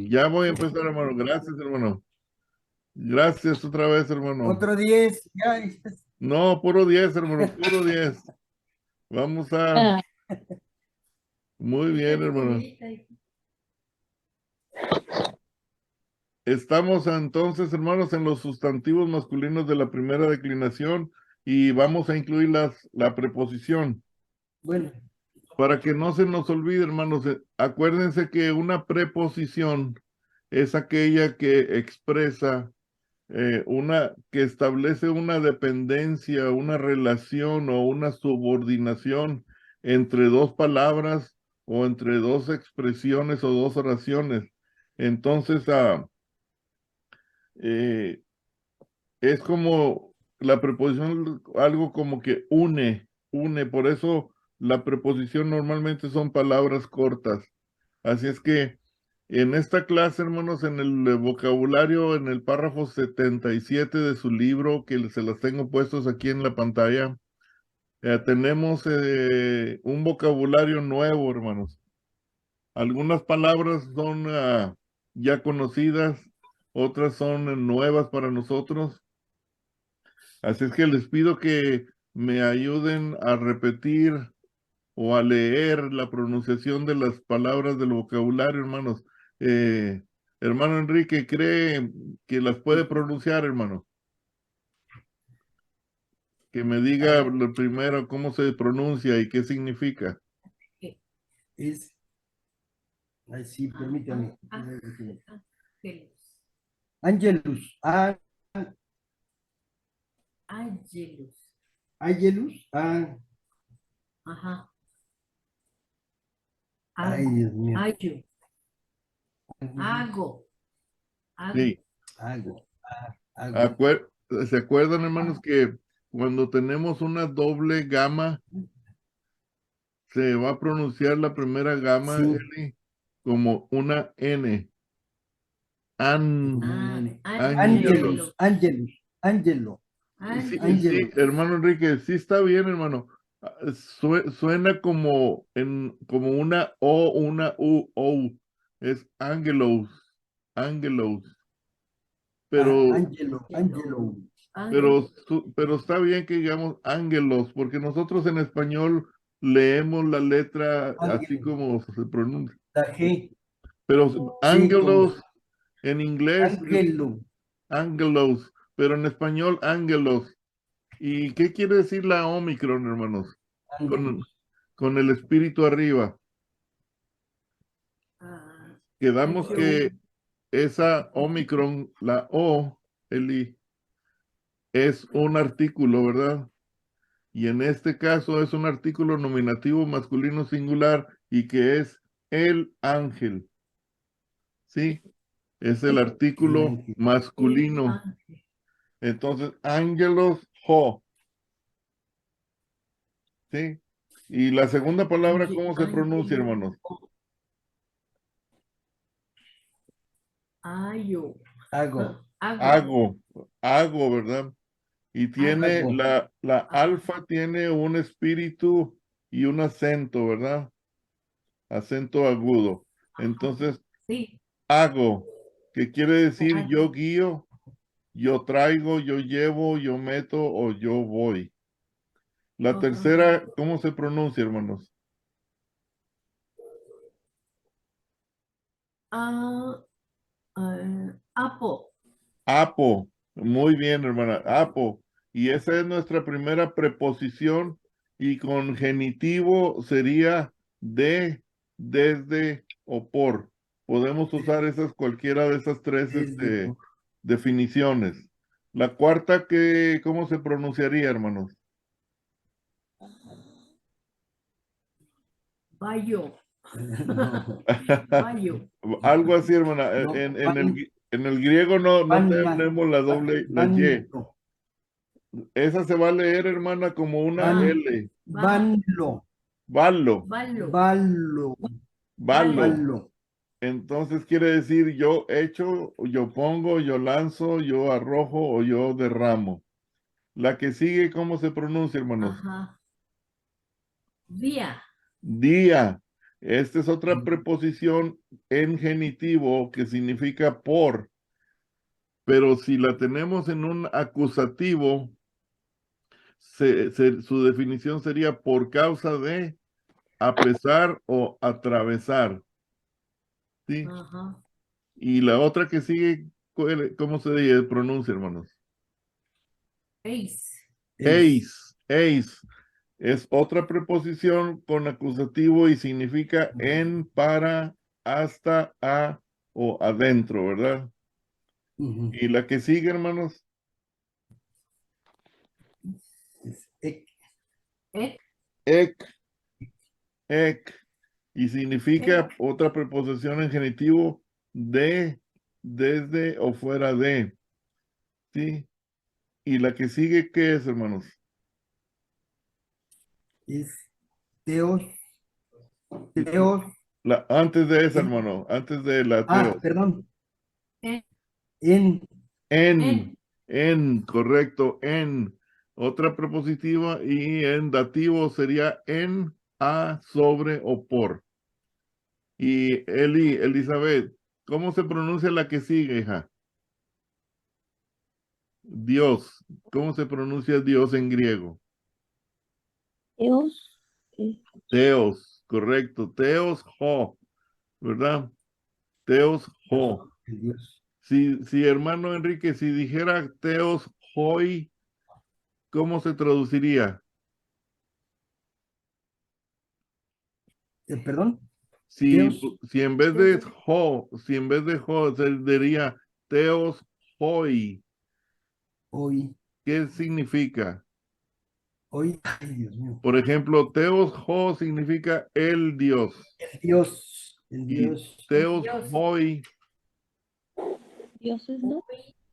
Ya voy a empezar, hermano. Gracias, hermano. Gracias otra vez, hermano. Otro 10, ya. No, puro 10, hermano, puro 10. Vamos a... Ah, Muy bien, hermano. Estamos entonces, hermanos, en los sustantivos masculinos de la primera declinación y vamos a incluir la preposición. Bueno, Para que no se nos olvide, hermanos, acuérdense que una preposición es aquella que expresa que establece una dependencia, una relación o una subordinación entre dos palabras o entre dos expresiones o dos oraciones. Entonces, eh, es como la preposición, algo como que une, por eso la preposición normalmente son palabras cortas. Así es que en esta clase, hermanos, en el vocabulario, en el párrafo 77 de su libro, que se los tengo puestos aquí en la pantalla, tenemos un vocabulario nuevo, hermanos. Algunas palabras son ya conocidas, otras son nuevas para nosotros. Así es que les pido que me ayuden a repetir o a leer la pronunciación de las palabras del vocabulario, hermanos. Hermano Enrique, ¿cree que las puede pronunciar, hermano? Que me diga lo primero cómo se pronuncia y qué significa. es. Ay, sí, permítame. Angelus. Angelus. Angelus. Angelus. Ajá. Ay, Ago. Dios mío. Ayo. Ago. Ago. Sí. Algo. ¿Se acuerdan, hermanos, que cuando tenemos una doble gama, se va a pronunciar la primera gama, Sí. Eli, como una N? Angelos. Angelus. Angelus. Angelo. Sí, Angelo. hermano Enrique, sí está bien, hermano. Suena como como una O, una U, O. Es Angelos, Angelos. Pero, Angelo. Angelo. pero está bien que digamos ángelos, porque nosotros en español leemos la letra así Ángel. como se pronuncia. La G. Pero Sí, como ángelos en inglés, Angelo. ángelos, pero en español ángelos. ¿Y qué quiere decir la Omicron, hermanos? Ángelo. Con el espíritu arriba. Quedamos que esa Omicron, la O, Eli, es un artículo, ¿verdad? Y en este caso es un artículo nominativo masculino singular y que es el ángel. ¿Sí? Es el El artículo ángel. masculino. Entonces, ángelos ho. ¿Sí? Y la segunda palabra, ¿cómo se pronuncia, hermanos? Ayo. Hago. Hago, ¿verdad? Y tiene Hago. la alfa tiene un espíritu y un acento, ¿verdad? Acento agudo. Entonces, Sí. hago, que quiere decir yo guío, yo traigo, yo llevo, yo meto o yo voy. La tercera, ¿cómo se pronuncia, hermanos? Apo. Apo. Muy bien, hermana. Apo. Y esa es nuestra primera preposición y con genitivo sería de, desde o por. Podemos usar esas cualquiera de esas tres Desde. definiciones. La cuarta, ¿cómo se pronunciaría, hermanos? Bayo. No. Bayo. Algo así, hermana. No. En el griego no Van. tenemos la doble, la Y. Vanlo. Esa se va a leer, hermana, como una Van. L. Vanlo. Vallo, Ballo. Ballo. vallo. Ballo. Entonces quiere decir yo echo, yo pongo, yo lanzo, yo arrojo o yo derramo. La que sigue, ¿cómo se pronuncia, hermanos? Ajá. Día. Día. Esta es otra preposición en genitivo que significa por, pero si la tenemos en un acusativo, su definición sería por causa de, a pesar o atravesar, ¿sí? Ajá. Y la otra que sigue, ¿cómo se pronuncia, hermanos? Ace. Eis es otra preposición con acusativo y significa en, para, hasta, a o adentro, ¿verdad? Ujú. Y la que sigue, hermanos, Es ek. Ek. ek, ek, y significa otra preposición en genitivo de, desde o fuera de, ¿sí? Y la que sigue, ¿qué es, hermanos? Es teos. Teos. Antes de esa, hermano, antes de la Ah, teo. perdón. En. En. En, correcto, en. Otra prepositiva y en dativo sería en, a, sobre o por. Y Elizabeth, ¿cómo se pronuncia la que sigue, hija? Dios. ¿Cómo se pronuncia Dios en griego? Dios, Teos, correcto. Teos, ho, ¿verdad? Teos, ho. El Dios. Si hermano Enrique, si dijera teos, hoi, ¿cómo se traduciría? Perdón. Si, Teos. si en vez de ho, se diría teos hoi, Hoy. ¿qué significa? Hoy. Ay, Dios mío. Por ejemplo, teos ho significa el Dios El Dios. El y Dios. teos Dios. hoi, dioses, ¿no?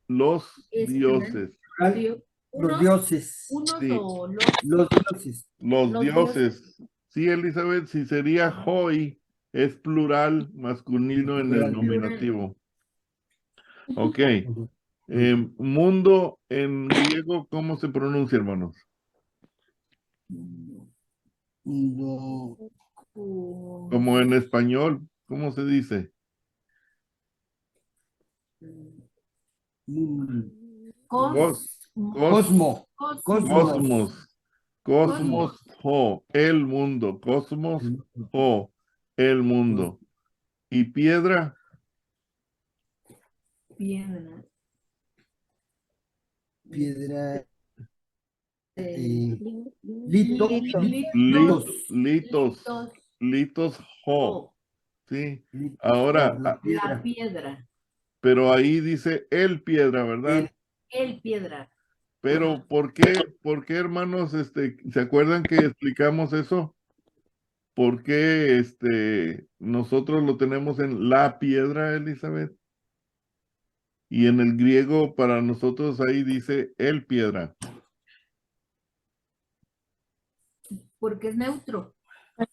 los Es dioses, Dios. Los dioses. Unos Sí. o los. Los dioses. los Los dioses. Sí, Elizabeth, si sería hoi, es plural masculino en el Plural. nominativo. Ok. Ujú. Mundo en griego, ¿cómo se pronuncia, hermanos? No. Como en español, ¿cómo se dice? Cos. Cosmo. Cosmos. Cosmos. Cosmos, ho, el mundo. Cosmos, ho, el mundo. ¿Y piedra? Piedra. Piedra. Eh, Lito. Litos, Litos. litos, ho. O. Sí. Lito. Ahora, La piedra. La piedra. pero ahí dice el piedra, ¿verdad? El piedra. Pero por qué, hermanos, ¿se acuerdan que explicamos eso? ¿Por qué nosotros lo tenemos en la piedra, Elizabeth? Y en el griego para nosotros ahí dice el piedra. Porque es neutro.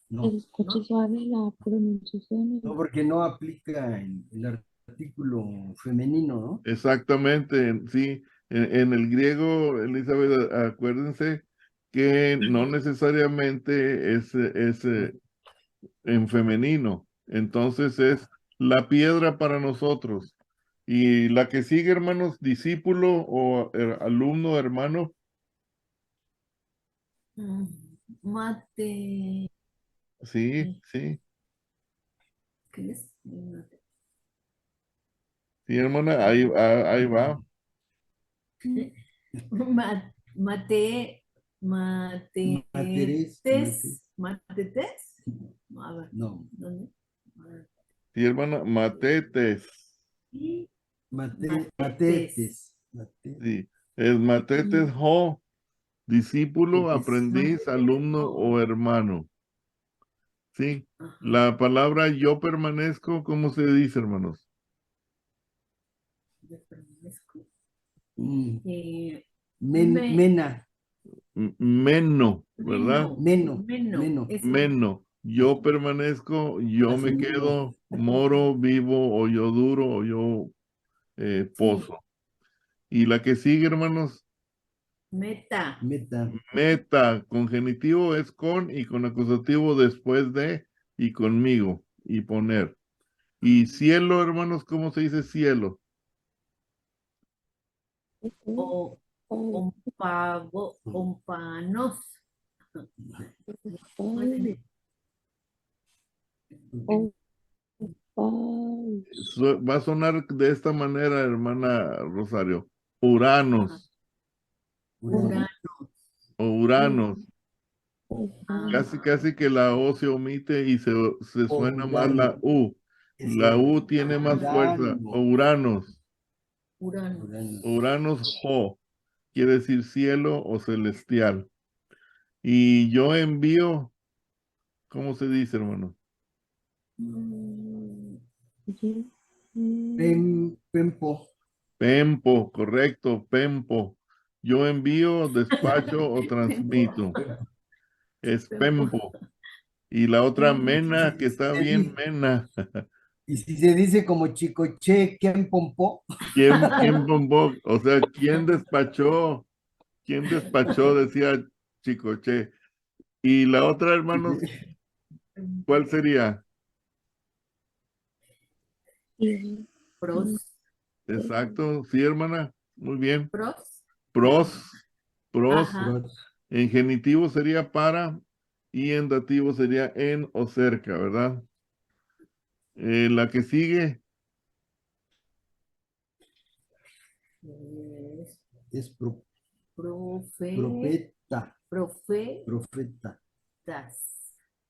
No. Que se escuche suave la pronunciación. No, porque no aplica el artículo femenino, ¿no? Exactamente, sí. En el griego, Elizabeth, acuérdense que no necesariamente es en femenino. Entonces es la piedra para nosotros. Y la que sigue, hermanos, discípulo o alumno, hermano, Mm, Mate. sí, sí, ¿Qué es? sí, hermana, ahí va. Mate. Materes. Matetes. A ver, No. ¿dónde? Sí, hermana, matetes. Matetes. Matetes. Sí, es matetes ho, discípulo, Matetes. aprendiz, alumno o hermano. Sí, Ajá. la palabra yo permanezco, ¿cómo se dice, hermanos? Yo permanezco. Mm. Me- Mena. Meno, ¿verdad? Meno. Meno. Es Meno. Yo permanezco, yo Así me mismo. quedo, moro, vivo, o yo duro, o yo pozo. Y la que sigue, hermanos, meta. Meta. meta, con genitivo es con y con acusativo después de, y conmigo y poner. Y cielo, hermanos, ¿cómo se dice cielo? O, ompanos. Va a sonar de esta manera, hermana Rosario. Uranos Urano. o uranos. Ah, Casi que la O se omite y se suena más la U. La U tiene más fuerza. O uranos. Urano. Uranos jo. Quiere decir cielo o celestial. Y yo envío, ¿cómo se dice, hermano? Pempo. Pempo, correcto, pempo. Yo envío, despacho o transmito. Es pempo. Y la otra mena, que está bien mena. Y si se dice como chicoche, ¿quién pompó? ¿Quién bombó? O sea, ¿quién despachó? ¿Quién despachó? Decía Chicoche. Y la otra, hermanos, ¿cuál sería? Pros. Exacto, sí, hermana. Muy bien. Pros. Pros, pros. Ajá. En genitivo sería para y en dativo sería en o cerca, ¿verdad? La que sigue, Es Es profe, profeta. profetas. Profeta.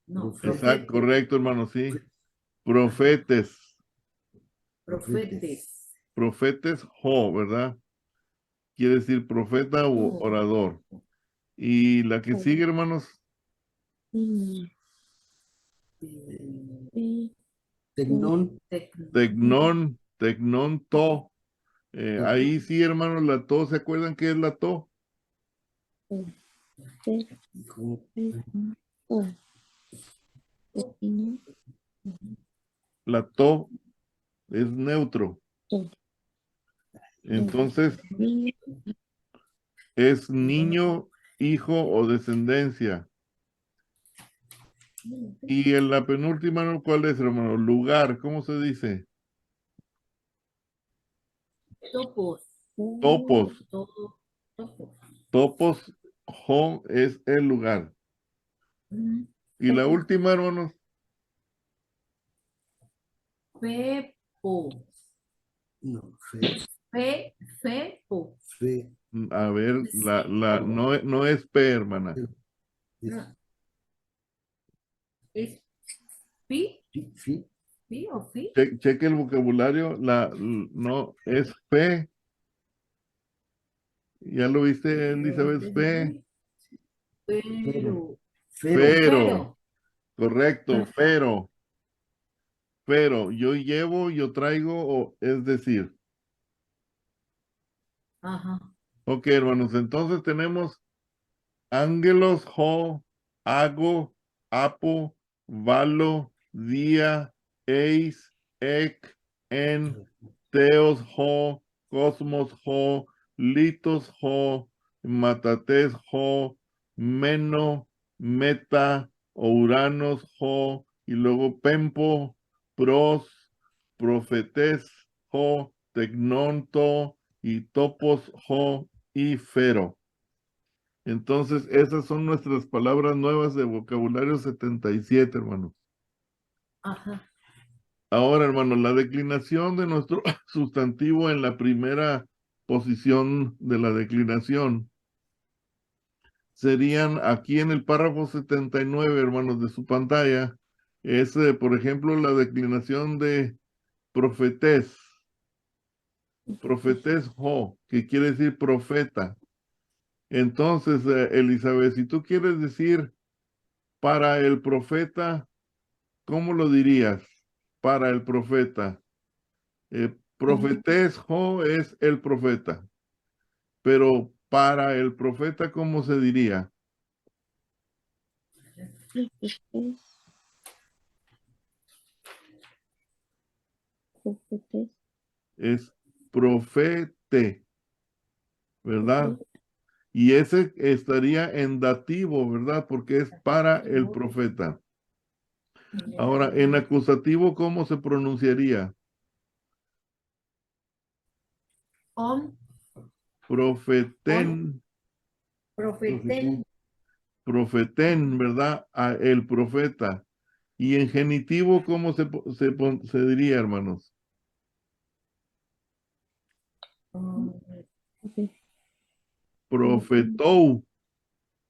No, exacto, profetes. correcto, hermano, sí. Profetes, Profetes. profetes, jo, ¿verdad? Quiere decir profeta o Oh, orador. Y la que sigue, hermanos, Tecnón. tecnón. tecnón, to. Ahí sí, hermanos, la to, ¿se acuerdan qué es la to? La to es neutro. Entonces, es niño, hijo o descendencia. Y en la penúltima, ¿no? ¿Cuál es, hermano? Lugar, ¿cómo se dice? Topos. Topos. Topos. Topos, jo es el lugar. Mm, Y la última, hermanos, Fepo. No, Fepo. fe, a ver, Sí. no es P, hermana. es No, ¿es pi? fi, ¿Pi o fi? Cheque el vocabulario, no es P. ¿Ya lo viste, Elizabeth? P. Pero. fero, Pero, Pero. correcto, Ajá. pero, yo llevo, yo traigo, o es decir. Ajá. Ok, hermanos, entonces tenemos ángelos, jo, hago, apo, valo, día, eis, ec, en, teos, jo, cosmos, jo, litos, jo, matates, jo, meno, meta, uranos, jo, y luego pempo, pros, profetes, jo, tecnonto, y topos, jo, y fero. Entonces, esas son nuestras palabras nuevas de vocabulario 77, hermano. Ajá. Ahora, hermano, la declinación de nuestro sustantivo en la primera posición de la declinación serían aquí en el párrafo 79, hermanos, de su pantalla. Es, por ejemplo, la declinación de profetés. Profetés ho, que quiere decir profeta. Entonces, Elizabeth, si tú quieres decir para el profeta, ¿cómo lo dirías para el profeta? Profetés jo es el profeta, pero para el profeta, ¿cómo se diría? Es profete, ¿verdad? Y ese estaría en dativo, ¿verdad? Porque es para el profeta. Ahora, en acusativo, ¿cómo se pronunciaría? On, Profeten, profeten, profeten, ¿verdad? El profeta. Y en genitivo, ¿cómo se diría, hermanos? um, Ok. Profetou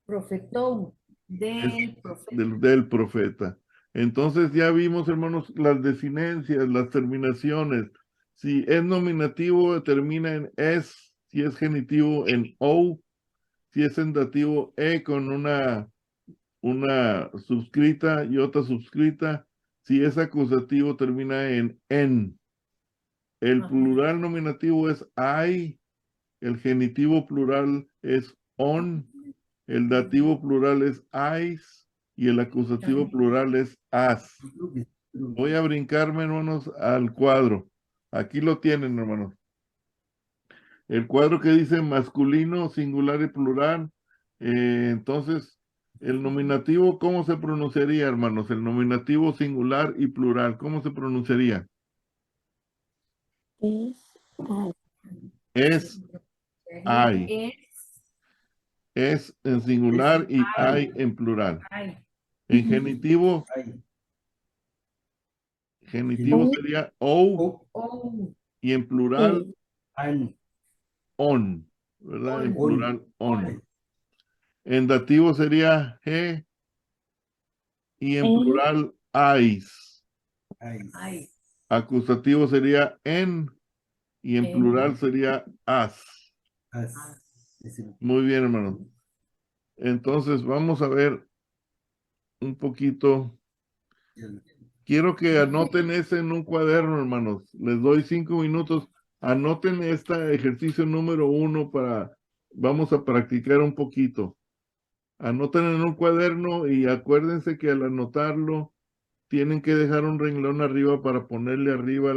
profetou, es del profeta. del profeta. Entonces ya vimos, hermanos, las desinencias, las terminaciones. Si es nominativo, termina en es. Si es genitivo, en o. Si es en dativo, con una subscrita y otra subscrita. Si es acusativo, termina en. El Ajá. plural nominativo es I. El genitivo plural es on. El dativo plural es is. Y el acusativo plural es as. Voy a brincarme, hermanos, al cuadro. Aquí lo tienen, hermanos. El cuadro que dice masculino, singular y plural. Entonces, el nominativo, ¿cómo se pronunciaría, hermanos? El nominativo singular y plural, ¿cómo se pronunciaría? Es Es Sería I. Es en singular y ay, I en plural. ay, En genitivo, Ay, genitivo sería O o, oh, y en plural an, on, ¿verdad? En on, on, plural on. En dativo sería G y en en plural ais. ay, ay, Acusativo sería en y en en, plural sería as. as. Ese- Muy bien, hermano. Entonces vamos a ver un poquito. Quiero que anoten ese en un cuaderno, hermanos. Les doy 5 minutos. Anoten este ejercicio número 1 vamos a practicar un poquito. Anoten en un cuaderno y acuérdense que al anotarlo tienen que dejar un renglón arriba para ponerle arriba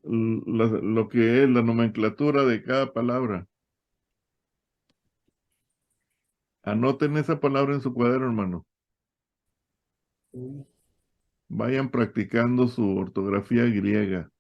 lo que es la nomenclatura de cada palabra. Anoten esa palabra en su cuaderno, hermano. Vayan practicando su ortografía griega.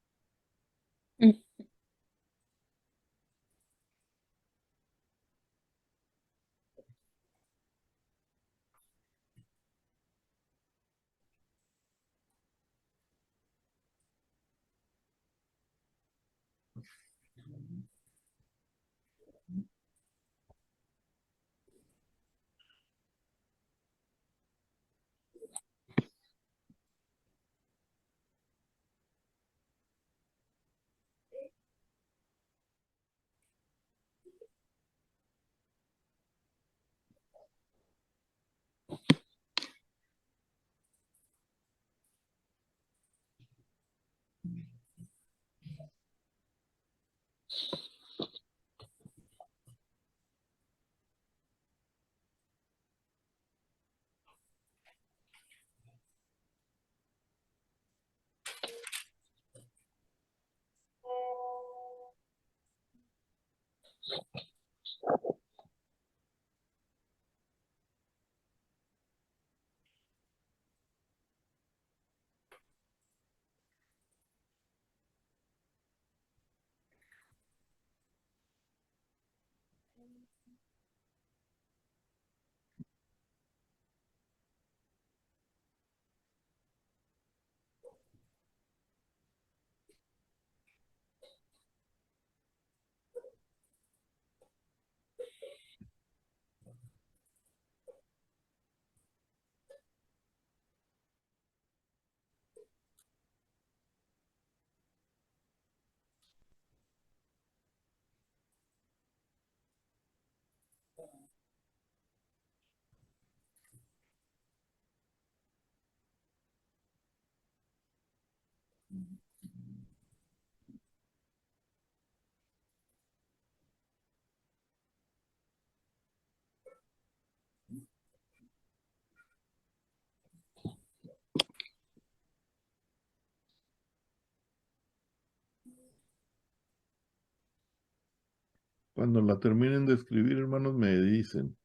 Cuando la terminen de escribir, hermanos, me dicen.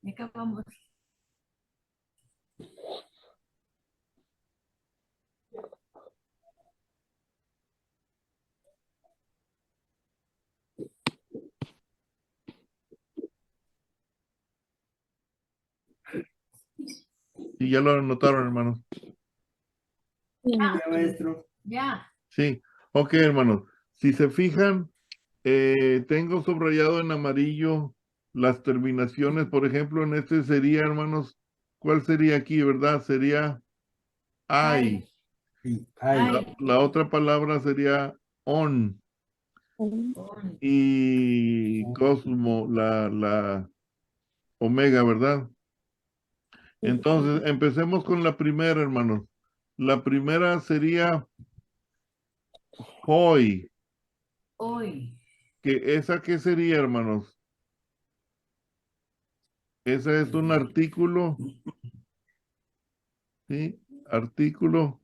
Ya acabamos. Y ya lo anotaron, hermanos. Bien, Ya, maestro. Ya. Sí. Ok, hermanos. Si se fijan, tengo subrayado en amarillo las terminaciones. Por ejemplo, en este sería, hermanos, ¿cuál sería aquí, verdad? Sería I. Sí, Ay. La otra palabra sería on. bien. Con. Y Cosmo, la omega, ¿verdad? Entonces, empecemos con la primera, hermanos. La primera sería hoy. Hoy. ¿Esa qué sería, hermanos? Esa es un artículo, ¿sí? Artículo,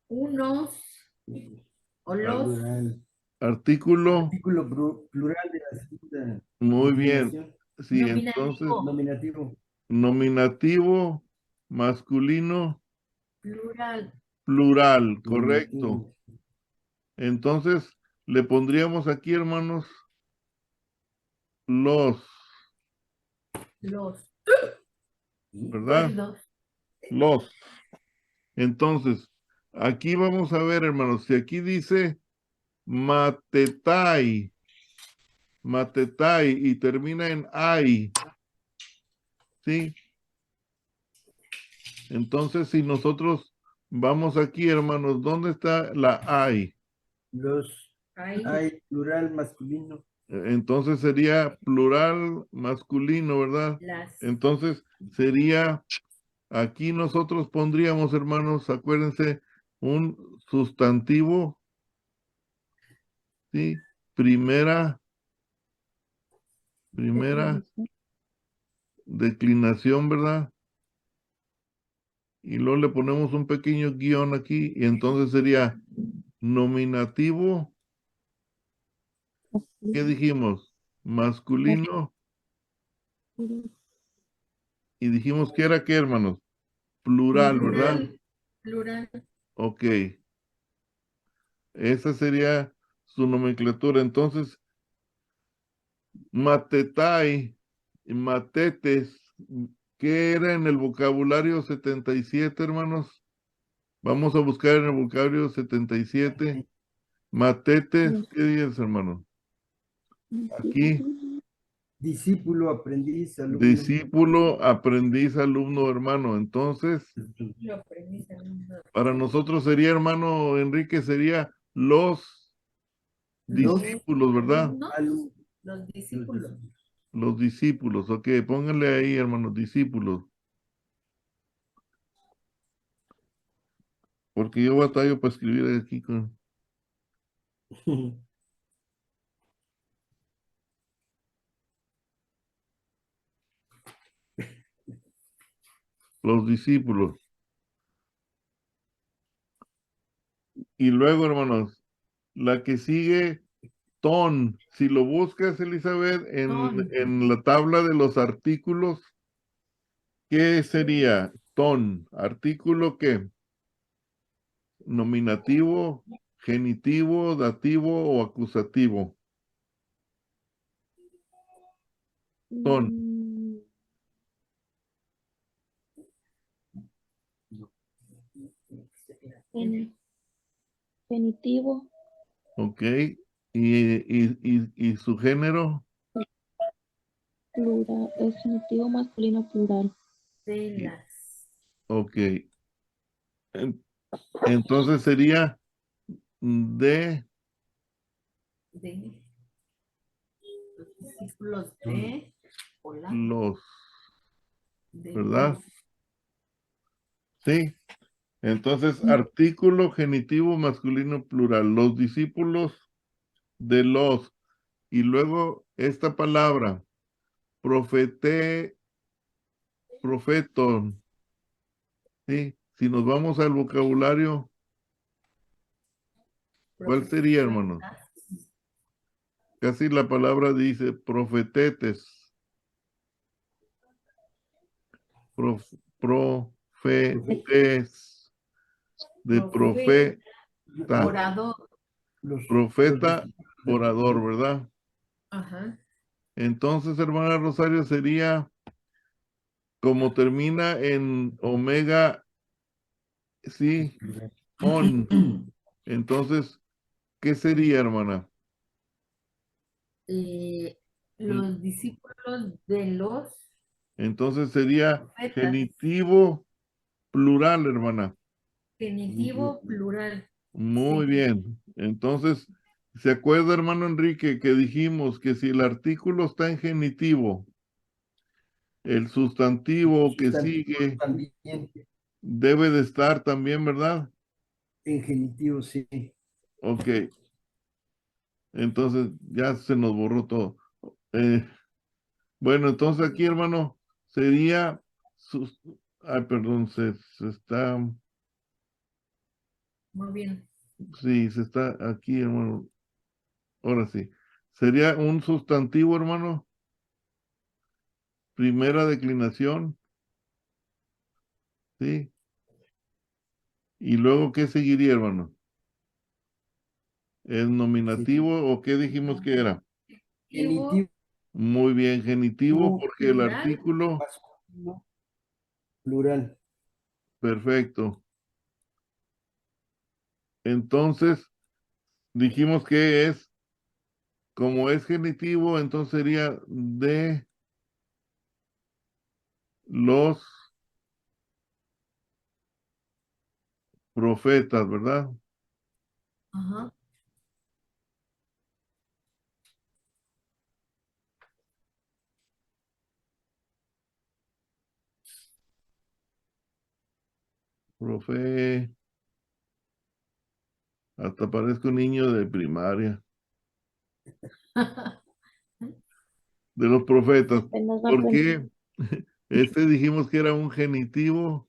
Unos. O los. Plural. artículo, Artículo plural de la segunda muy bien. declinación. Sí, entonces, Nominativo. Nominativo. nominativo, masculino, Plural. plural, correcto. Nominativo. Entonces, le pondríamos aquí, hermanos, los, Los. ¿verdad? Los. Los. Entonces, aquí vamos a ver, hermanos, si aquí dice matetai, matetai y termina en ay, ¿sí? Entonces, si nosotros vamos aquí, hermanos, ¿dónde está la ay? Los Ahí. hay plural masculino. Entonces sería plural masculino, ¿verdad? Las. Entonces sería, aquí nosotros pondríamos, hermanos, acuérdense, un sustantivo, ¿sí? Primera declinación, ¿verdad? Y luego le ponemos un pequeño guión aquí y entonces sería nominativo, ¿qué dijimos? Masculino y dijimos que era qué, hermanos? Plural, ¿verdad? Plural. Plural. Ok, esa sería su nomenclatura. Entonces, matetai, matetes, ¿qué era en el vocabulario 77, hermanos? Vamos a buscar en el vocabulario 77. Matetes, ¿qué dices, hermano? Aquí, Discípulo, aprendiz, alumno. discípulo, aprendiz, alumno, hermano. Entonces, Lo aprendí también. para nosotros sería, hermano Enrique, sería los Los discípulos, ¿verdad? Alumnos. alumnos. Los discípulos. Los discípulos, ok, pónganle ahí, hermanos, discípulos. Porque yo batallo para escribir aquí con los discípulos. Y luego, hermanos, la que sigue, ton. Si lo buscas, Elizabeth, Ton. en la tabla de los artículos, ¿qué sería? Ton. ¿Artículo qué? Nominativo, genitivo, dativo o acusativo. Son, Mm, geni- genitivo, ¿ok? Y su género, plural, es genitivo masculino plural. De las. ok. En- Entonces sería de De los discípulos de. Hola. los, De ¿verdad? los. Sí. Entonces, artículo genitivo masculino plural, los discípulos de los, y luego esta palabra, profete, profeton, ¿sí? Si nos vamos al vocabulario, ¿cuál sería, hermanos? Casi la palabra dice profetetes, profetes, de profeta, Orador. profeta, orador, ¿verdad? Ajá. Entonces, hermana Rosario, sería como termina en omega, sí, on. Entonces, ¿qué sería, hermana? Eh, Mm, los discípulos de los Entonces sería profetas. genitivo plural, hermana. Genitivo plural. Muy Sí. bien. Entonces, ¿se acuerda, hermano Enrique, que dijimos que si el artículo está en genitivo, el sustantivo que sigue También debe de estar también, ¿verdad? en genitivo, sí. Ok. Entonces ya se nos borró todo. Eh, bueno, entonces aquí, hermano, sería sus... Ay, perdón, se está... Muy bien. Sí, se está aquí, hermano. Ahora sí. Sería un sustantivo, hermano. Primera declinación, ¿sí? Y luego, ¿qué seguiría, hermano? ¿Es nominativo o qué dijimos que era? Genitivo Muy bien, genitivo, porque el plural. artículo, masculino plural. perfecto. Entonces, dijimos que es, como es genitivo, entonces sería de los profetas, ¿verdad? Ajá. Profe, hasta parezco niño de primaria, de los profetas. Apenas va ¿Por aprendiendo. qué? Este dijimos que era un genitivo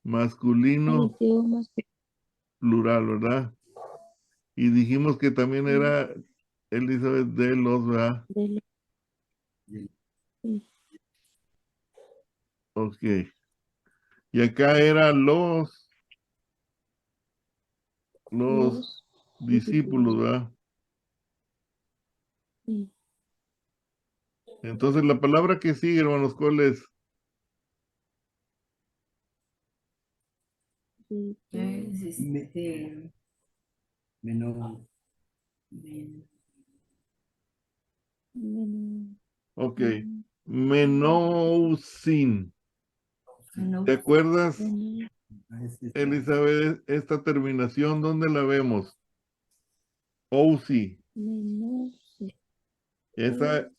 masculino Genitivo masculino. plural, ¿verdad? Y dijimos que también era Elizabeth de los, ¿verdad? Sí, Ok. Y acá eran los los discípulos, discípulos. ¿verdad? Sí, Entonces la palabra que sigue, hermanos, ¿cuál es? sí, Es Menos men- men- Ok. men- Menousin. no, ¿Te acuerdas, men- Elizabeth, esta terminación? ¿Dónde la vemos? Ousi. menos- Esa,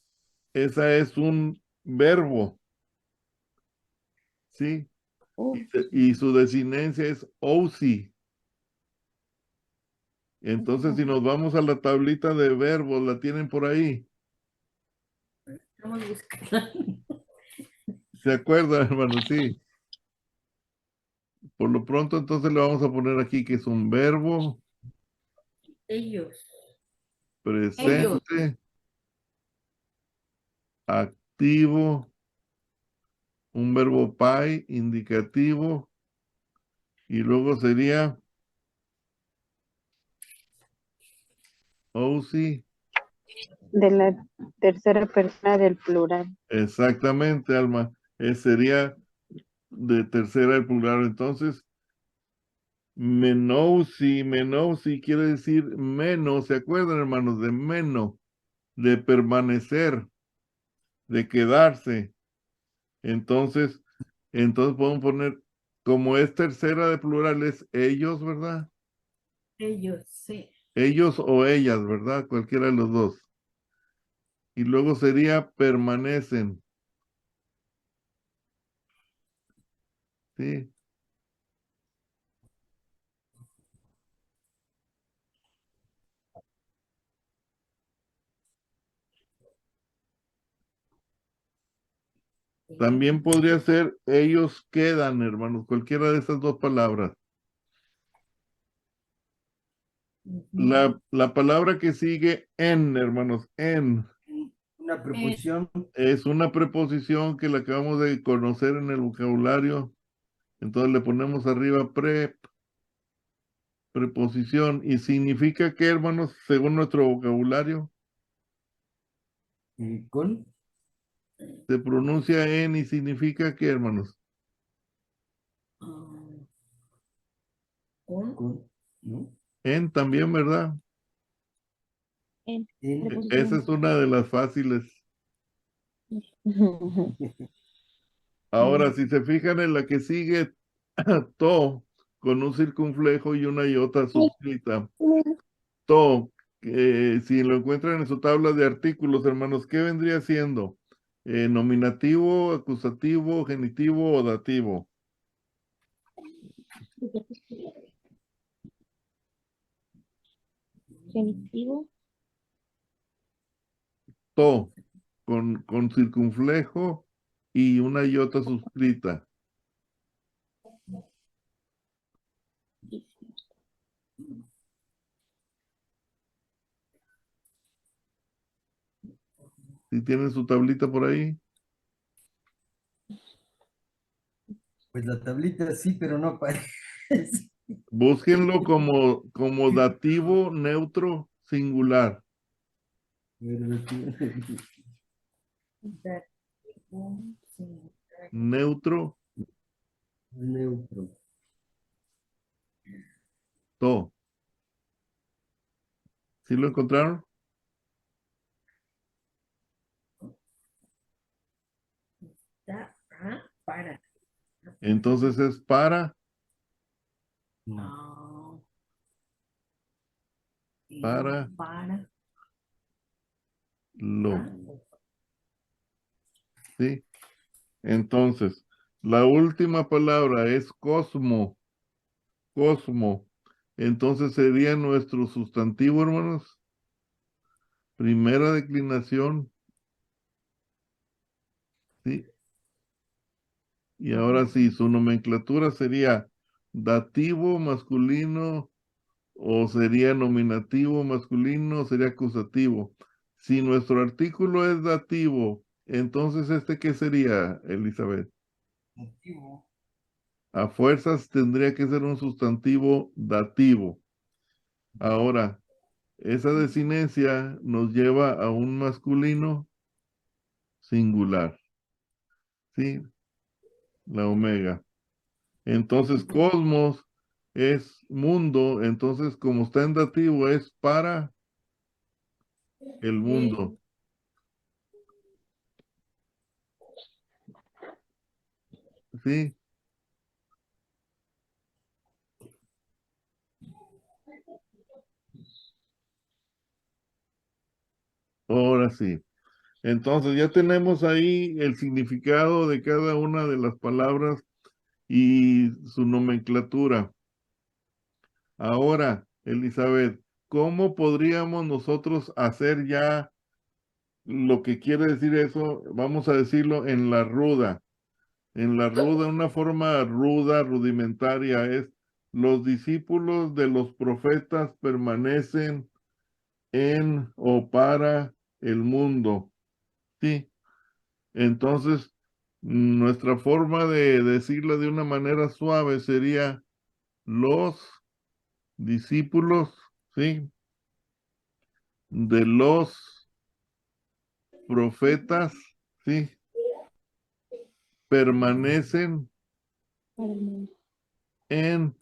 esa es un verbo, ¿sí? oh, Y su desinencia es ousi. Entonces, si nos vamos a la tablita de verbos, la tienen por ahí. estamos buscando. ¿Se acuerdan, hermano? Sí. Por lo pronto, entonces le vamos a poner aquí que es un verbo Ellos. Ellos. presente, activo, un verbo pai, indicativo, y luego sería Oh, sí, De la tercera persona del plural. exactamente, Alma. Sería de tercera el plural. Entonces, menousi quiere decir menos. ¿Se acuerdan, hermanos? De menos, de permanecer, de quedarse. Entonces, podemos poner, como es tercera de plural, es ellos, ¿verdad? Ellos, sí. Ellos o ellas, ¿verdad? Cualquiera de los dos. Y luego sería permanecen. ¿Sí? También podría ser ellos quedan, hermanos, cualquiera de esas dos palabras. La palabra que sigue en, hermanos, en, Una preposición. es una preposición que la acabamos de conocer en el vocabulario. Entonces le ponemos arriba preposición. ¿Y significa qué, hermanos, según nuestro vocabulario? Con. Se pronuncia en y significa qué, hermanos. Ah, con. Con. ¿No? En también, ¿verdad? En En. Esa es una de las fáciles. Ahora, si se fijan en la que sigue, to, con un circunflejo y una iota suscrita. To, si lo encuentran en su tabla de artículos, hermanos, ¿qué vendría siendo? ¿Nominativo, acusativo, genitivo o dativo? genitivo, To, con circunflejo y una iota suscrita. Si tienen su tablita por ahí, Pues la tablita sí, pero no aparece. búsquenlo como dativo neutro singular. Neutro, Neutro. to. ¿Sí lo encontraron? Para. Entonces es para, No. para, Para. lo. ¿Sí? Entonces, la última palabra es cosmo. Cosmo. Entonces sería nuestro sustantivo, hermanos. Primera declinación. ¿Sí? Y ahora sí, su nomenclatura sería dativo masculino o sería nominativo masculino o sería acusativo. Si nuestro artículo es dativo, entonces ¿este qué sería, Elizabeth? Motivo. A fuerzas tendría que ser un sustantivo dativo. Ahora, esa desinencia nos lleva a un masculino singular. ¿Sí? La omega. Entonces, cosmos es mundo. Entonces, como está en dativo, es para el mundo. ¿Sí? Ahora sí. Entonces, ya tenemos ahí el significado de cada una de las palabras y su nomenclatura. Ahora, Elizabeth, ¿cómo podríamos nosotros hacer ya lo que quiere decir eso? Vamos a decirlo en la ruda. En la ruda, una forma ruda, rudimentaria, es los discípulos de los profetas permanecen en o para el mundo. Sí. Entonces, nuestra forma de decirla de una manera suave sería los discípulos, ¿sí? de los profetas, ¿sí? Permanecen Para el mundo. en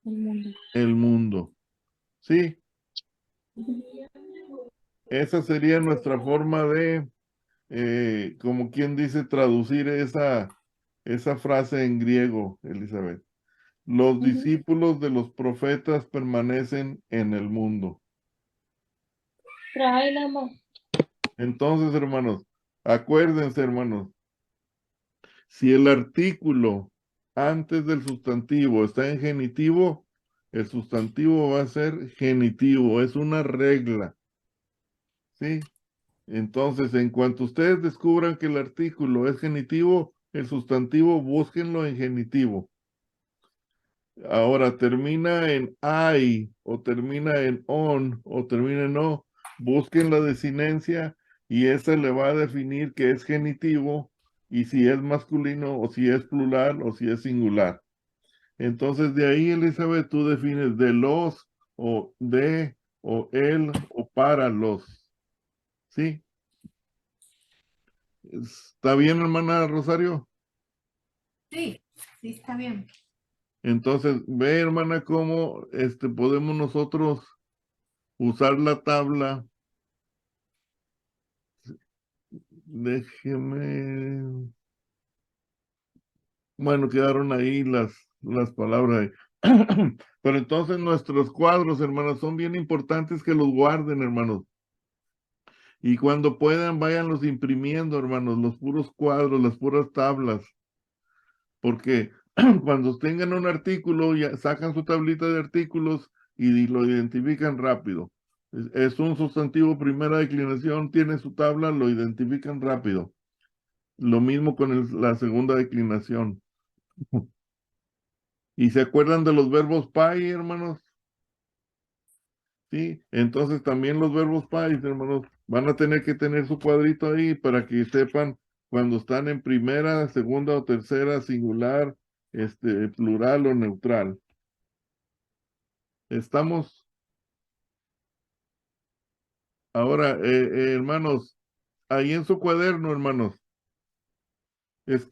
El mundo. el mundo, ¿sí? Esa sería nuestra forma de, como quien dice, traducir esa frase en griego, Elizabeth. Los discípulos de los profetas permanecen en el mundo. Tráela, mamá. Entonces, hermanos, acuérdense, hermanos, si el artículo antes del sustantivo está en genitivo, el sustantivo va a ser genitivo, es una regla, ¿sí? Entonces, en cuanto ustedes descubran que el artículo es genitivo, el sustantivo búsquenlo en genitivo. Ahora termina en I, o termina en on, o termina en o. Busquen la desinencia y esa le va a definir que es genitivo y si es masculino o si es plural o si es singular. Entonces de ahí, Elizabeth, tú defines de los o de o el o para los. ¿Sí? ¿Está bien, hermana Rosario? Sí, sí, está bien. Entonces, ve, hermana, cómo podemos nosotros usar la tabla. Déjeme. Bueno, quedaron ahí las palabras. Pero entonces nuestros cuadros, hermanos, son bien importantes que los guarden, hermanos. Y cuando puedan, váyanlos imprimiendo, hermanos, los puros cuadros, las puras tablas. Porque cuando tengan un artículo, ya sacan su tablita de artículos y lo identifican rápido. Es un sustantivo primera declinación, tiene su tabla, lo identifican rápido. Lo mismo con la segunda declinación. ¿Y se acuerdan de los verbos pai, hermanos? Sí, entonces también los verbos pais, hermanos, van a tener que tener su cuadrito ahí para que sepan cuando están en primera, segunda o tercera, singular, plural o neutral. Estamos ahora, hermanos, ahí en su cuaderno, hermanos,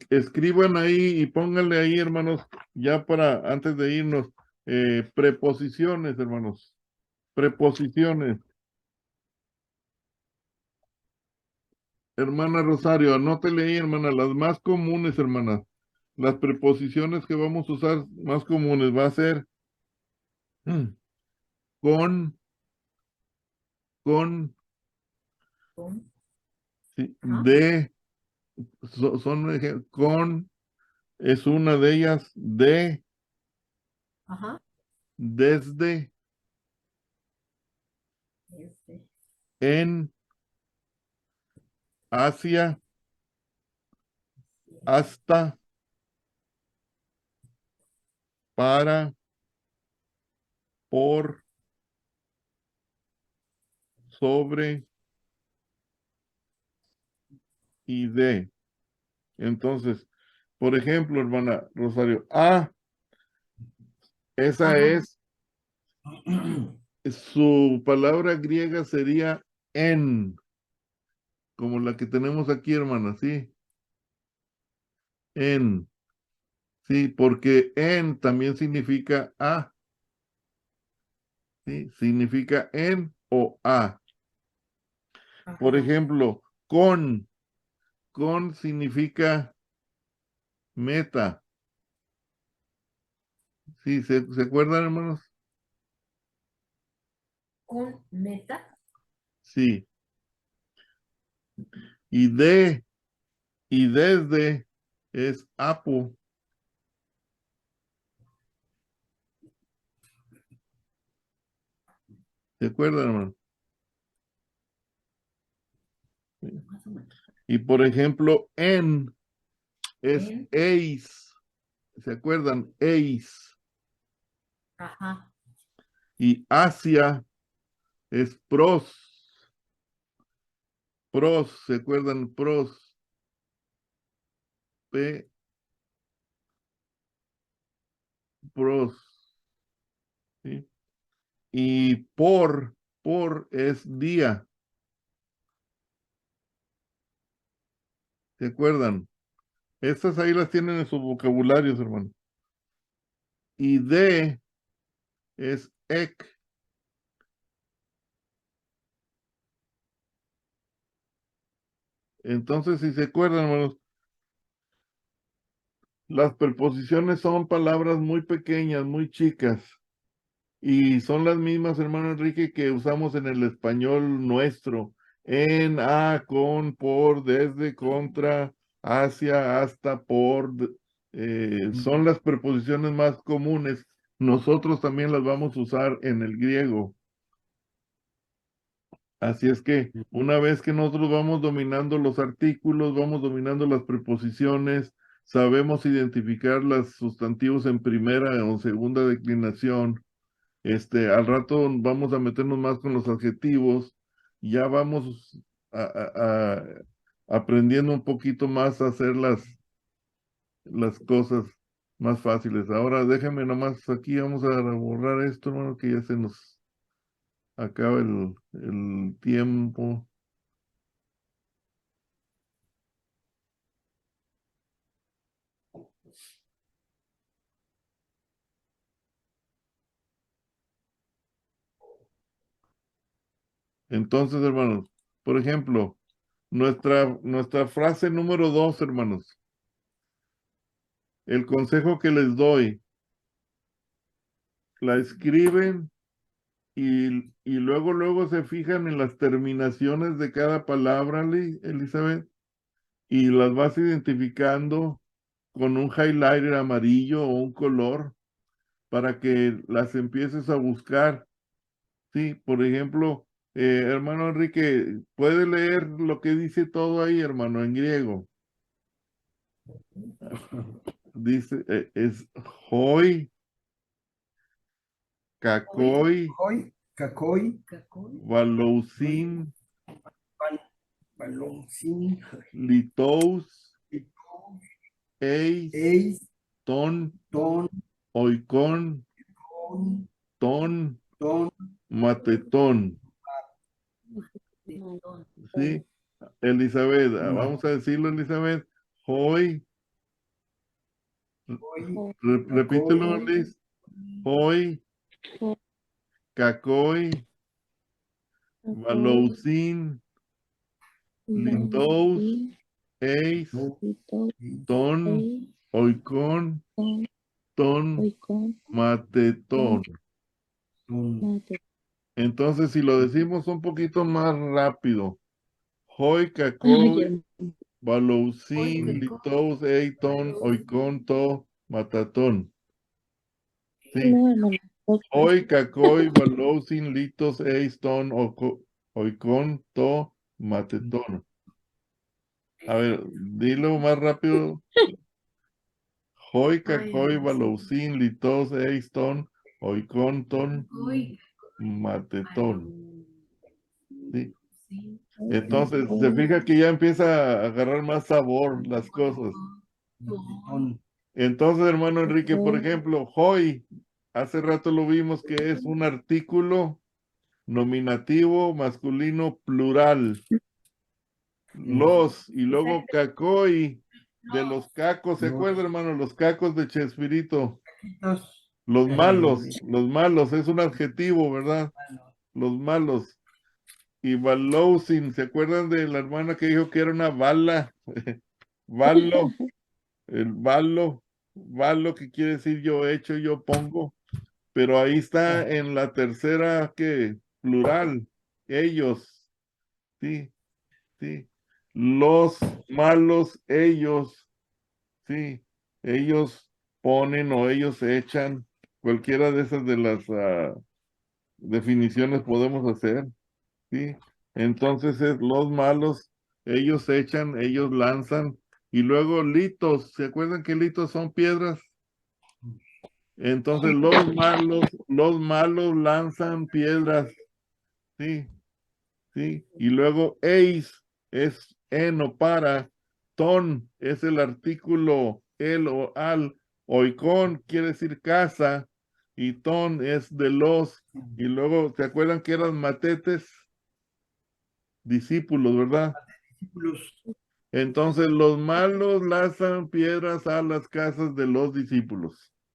escriban ahí y pónganle ahí, hermanos, ya para antes de irnos, preposiciones, hermanos, preposiciones. Hermana Rosario, anótele ahí, hermana, las más comunes, hermana. Las preposiciones que vamos a usar más comunes va a ser con, con, Con, sí, ajá, de, con, es una de ellas, de, ajá, desde, este, en, hacia, hasta, para, por, sobre y de. Entonces, por ejemplo, hermana Rosario, esa ajá, es, su palabra griega sería en, como la que tenemos aquí, hermana, ¿sí? En, sí, porque en también significa a, ¿sí? Significa en o a. Por ajá, ejemplo, con significa meta. ¿Sí? ¿Se acuerdan, hermanos? con meta, Sí. Y de, y desde es apo. ¿Se acuerdan, hermano? Sí. más o menos. Y por ejemplo, en es En, eis. ¿Se acuerdan? Eis. ajá, Y hacia es pros. Pros, ¿se acuerdan? Pros. P, pros. ¿Sí? Y por por es día. ¿Se acuerdan? Estas ahí las tienen en sus vocabularios, hermano. Y de es ek. Entonces, si se acuerdan, hermanos, las preposiciones son palabras muy pequeñas, muy chicas. Y son las mismas, hermano Enrique, que usamos en el español nuestro. En, a, con, por, desde, contra, hacia, hasta, por. Son las preposiciones más comunes. Nosotros también las vamos a usar en el griego. Así es que una vez que nosotros vamos dominando los artículos, vamos dominando las preposiciones, sabemos identificar los sustantivos en primera o segunda declinación. Al rato vamos a meternos más con los adjetivos, ya vamos aprendiendo un poquito más a hacer las cosas más fáciles. Ahora déjenme nomás aquí, vamos a borrar esto, hermano, que ya se nos acaba el tiempo. Entonces, hermanos, por ejemplo, nuestra frase número 2, hermanos. El consejo que les doy, la escriben y luego se fijan en las terminaciones de cada palabra, Elizabeth, y las vas identificando con un highlighter amarillo o un color para que las empieces a buscar. Sí, por ejemplo, hermano Enrique, ¿puede leer lo que dice todo ahí, hermano, en griego? Dice, es hoi, kakoi, Hoy, Cacoy, Cacón. valousin, Balonzín, litous, eis, Eis, ton, Ton, oikon, Ton, ton, Ton, matetón. Tetón. ¿Sí? Elizabeth, Ma- vamos a decirlo, Elizabeth. Hoi, Hoy, repítelo, Cacoy, Liz. Hoi, kakoi, valousin, litous, eis, ton, oikon, ton, matetón. Ton, Entonces, si lo decimos un poquito más rápido. Hoi, kakoi, valousin, Hoi, litous, eiton, oikon, to, matatón. Sí. No, hermano. Hoi, kakoi, valousin, litos, eiston, oikon, to, matetón. A ver, dilo más rápido. Hoi, kakoi, valousin, litos, eiston, oikon, ton, Hoy. matetón. Sí. Sí. Entonces, se fija que ya empieza a agarrar más sabor las cosas. Ton, Entonces, hermano Enrique, por ejemplo, hoi, hace rato lo vimos que es un artículo nominativo masculino plural. Los, y luego cacoi, de los cacos, ¿se Los. acuerda, hermano? Los cacos de Chespirito. Taquitos, Los malos, es un adjetivo, ¿verdad? Los malos. Y Valousin, ¿se acuerdan de la hermana que dijo que era una bala? Valo, el valo que quiere decir yo hecho, yo pongo. Pero ahí está en la tercera que plural, ellos, sí, sí. Los malos, ellos, sí, ellos ponen o ellos echan, cualquiera de esas de las definiciones podemos hacer, sí. Entonces es los malos, ellos echan, ellos lanzan, y luego litos, ¿se acuerdan que litos son piedras? Entonces los malos lanzan piedras, sí, sí. Y luego eis es en o para, ton es el artículo el o al, oikon quiere decir casa, y ton es de los, y luego, ¿se acuerdan que eran matetes? Discípulos, ¿verdad? Discípulos. Entonces los malos lanzan piedras a las casas de los discípulos.